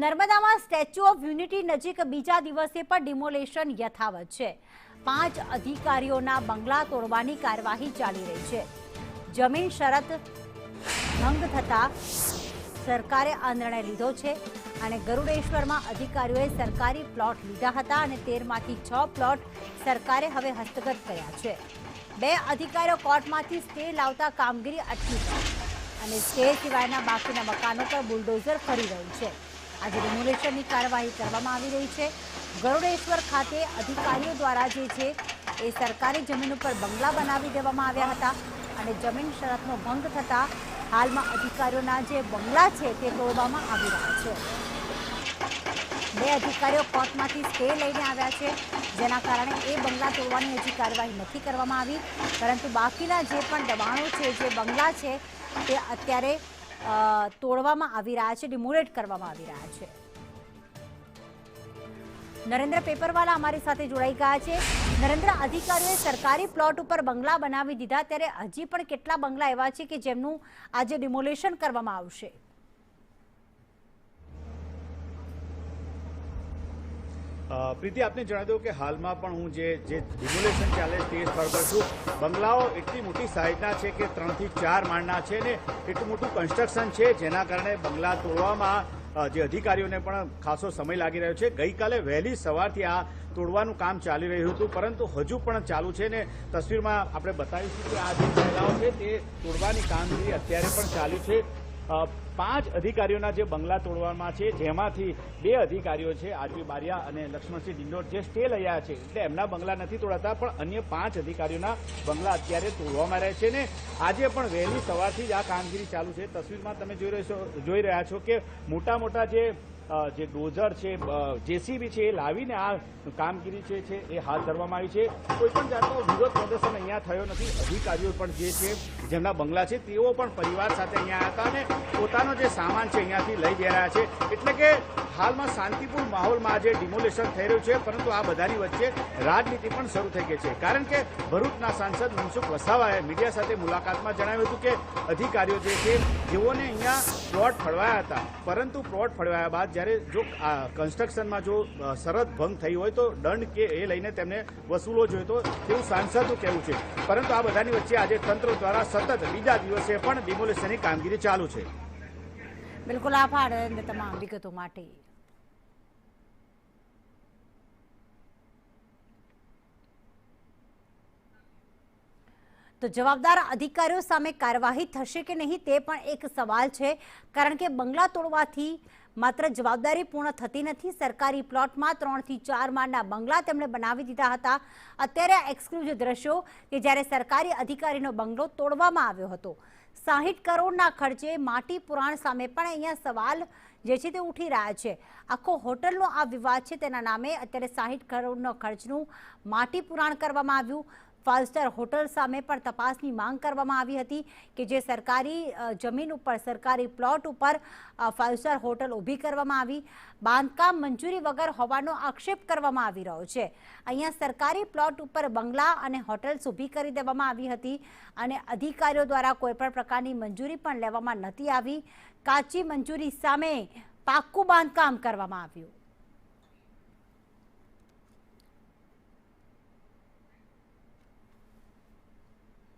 નર્મદામાં statue of unity નજીક બીજા દિવસે પણ ડિમોલેશન યથાવત છે। 5 અધિકારીઓના બંગલા તોડવાની કાર્યવાહી ચાલી રહી છે। જમીન શરત ભંગ થતા સરકારે આ નિર્ણય લીધો છે અને ગરુડેશ્વરમાં અધિકારીઓએ સરકારી પ્લોટ લીધા હતા અને 13માંથી 6 પ્લોટ સરકારે હવે હસ્તગત કર્યા છે। 2 અધિકારીઓ કોર્ટમાંથી સ્ટે લાવતા કામગીરી અટકી છે અને સ્ટે સિવાયના બાકીના મકાનો પર બુલડોઝર ફરી રહ્યું છે। આજે ડિમોલેશનની કાર્યવાહી કરવામાં આવી રહી છે। ગરુડેશ્વર ખાતે અધિકારીઓ દ્વારા જે છે એ સરકારી જમીન ઉપર બંગલા બનાવી દેવામાં આવ્યા હતા અને જમીન શરતનો ભંગ થતા હાલમાં અધિકારીઓના જે બંગલા છે તે તોડવામાં આવી રહ્યા છે। 2 અધિકારીઓ કોર્ટમાંથી સ્ટે લઈને આવ્યા છે, જેના કારણે એ બંગલા તોડવાની હજી કાર્યવાહી નથી કરવામાં આવી, પરંતુ બાકીના જે પણ દબાણો છે, જે બંગલા છે તે અત્યારે તોડવામાં આવી રહ્યા છે, ડિમોલેટ કરવામાં આવી રહ્યા છે। નરેન્દ્ર પેપરવાલા અમારી સાથે જોડાઈ ગયા છે। નરેન્દ્ર, અધિકારીઓએ સરકારી પ્લોટ ઉપર બંગલા બનાવી દીધા, ત્યારે હજી પણ કેટલા બંગલા એવા છે કે જેમનું આજે ડિમોલેશન કરવામાં આવશે? પ્રીતિ, આપને જણાવી દઉં કે હાલમાં પણ હું જે ડિમોલેશન ચાલે તે સ્થળ પર છું। બંગલાઓ એટલી મોટી સાઇઝના છે કે 3 થી 4 માળના છે ને એટલું મોટું કન્સ્ટ્રક્શન છે, જેના કારણે બંગલા તોડવામાં જે અધિકારીઓને પણ ખાસો સમય લાગી રહ્યો છે। ગઈકાલે વહેલી સવારથી આ તોડવાનું કામ ચાલી રહ્યું હતું, પરંતુ હજુ પણ ચાલુ છે ને તસવીરમાં આપણે બતાવીશું કે આ જે મહિલાઓ છે તે તોડવાની કામગીરી અત્યારે પણ ચાલુ છે। 5 અધિકારીઓના જે બંગલા તોડવામાં છે, જેમાંથી 2 અધિકારીઓ છે, આરપી બારિયા અને લક્ષ્મણસિંહ ડિંડોર, જે સ્ટે લઈ આવ્યા છે, એટલે એમના બંગલા નથી તોડાતા, પણ અન્ય 5 અધિકારીઓના બંગલા અત્યારે તોડવામાં રહે છે ને આજે પણ વહેલી સવારથી જ આ કામગીરી ચાલુ છે। તસવીરમાં તમે જોઈ રહ્યા છો કે મોટા મોટા જે ડોઝર છે, જેસીબી છે, એ લાવીને આ કામગીરી છે એ હાથ ધરવામાં આવી છે। કોઈપણ જાતનો વિરોધ પ્રદર્શન અહીંયા થયો નથી। અધિકારીઓ પણ જે છે જેમના બંગલા છે તેઓ પણ પરિવાર સાથે અહીંયા આવ્યા હતા અને પોતાનો જે સામાન છે અહીંયાથી લઈ જઈ રહ્યા છે, એટલે કે હાલમાં શાંતિપૂર્ણ માહોલમાં આજે ડિમોલેશન થઈ રહ્યું છે। પરંતુ આ બધાની વચ્ચે રાજનીતિ પણ શરૂ થઈ ગઈ છે, કારણ કે ભરૂચના સાંસદ મનસુખ વસાવાએ મીડિયા સાથે મુલાકાતમાં જણાવ્યું હતું કે અધિકારીઓ જે છે જેઓને અહીંયા પ્લોટ ફળવાયા હતા, પરંતુ પ્લોટ ફળવાયા બાદ જ્યારે જો કન્સ્ટ્રક્શનમાં જો શરત ભંગ થઈ હોય તો દંડ કે એ લઈને તેમને વસૂલવો જોઈએ તો તેવું સાંસદનું કહેવું છે। પરંતુ આ બધાની વચ્ચે આજે તંત્ર દ્વારા સતત બીજા દિવસે પણ ડિમોલેશનની કામગીરી ચાલુ છે। બિલકુલ, આભાર તમામ વિગતો માટે। તો જવાબદાર અધિકારીઓ સામે કાર્યવાહી થશે કે નહીં તે પણ એક સવાલ છે, કારણ કે બંગલા તોડવાથી માત્ર જવાબદારી પૂર્ણ થતી નથી। સરકારી પ્લોટમાં 3 થી 4 માળના બંગલા તેમણે બનાવી દીધા હતા। અત્યારે આ એક્સક્લુઝિવ દ્રશ્યો કે જ્યારે સરકારી અધિકારીનો બંગલો તોડવામાં આવ્યો હતો, 60 કરોડના ખર્ચે માટી પુરાણ સામે પણ અહીંયા સવાલ જે છે તે ઉઠી રહ્યા છે। આખો હોટલનો આ વિવાદ છે, તેના નામે અત્યારે 60 કરોડનો ખર્ચનું માટી પુરાણ કરવામાં આવ્યું। 5 સ્ટાર હોટલ સામે પણ તપાસની માંગ કરવામાં આવી હતી કે જે સરકારી જમીન ઉપર, સરકારી પ્લોટ ઉપર 5 સ્ટાર હોટલ ઊભી કરવામાં આવી, બાંધકામ મંજૂરી વગર હોવાનો આક્ષેપ કરવામાં આવી રહ્યો છે। અહીંયા સરકારી પ્લોટ ઉપર બંગલા અને હોટલ્સ ઊભી કરી દેવામાં આવી હતી અને અધિકારીઓ દ્વારા કોઈપણ પ્રકારની મંજૂરી પણ લેવામાં નથી આવી। કાચી મંજૂરી સામે પાક્કું બાંધકામ કરવામાં આવ્યું।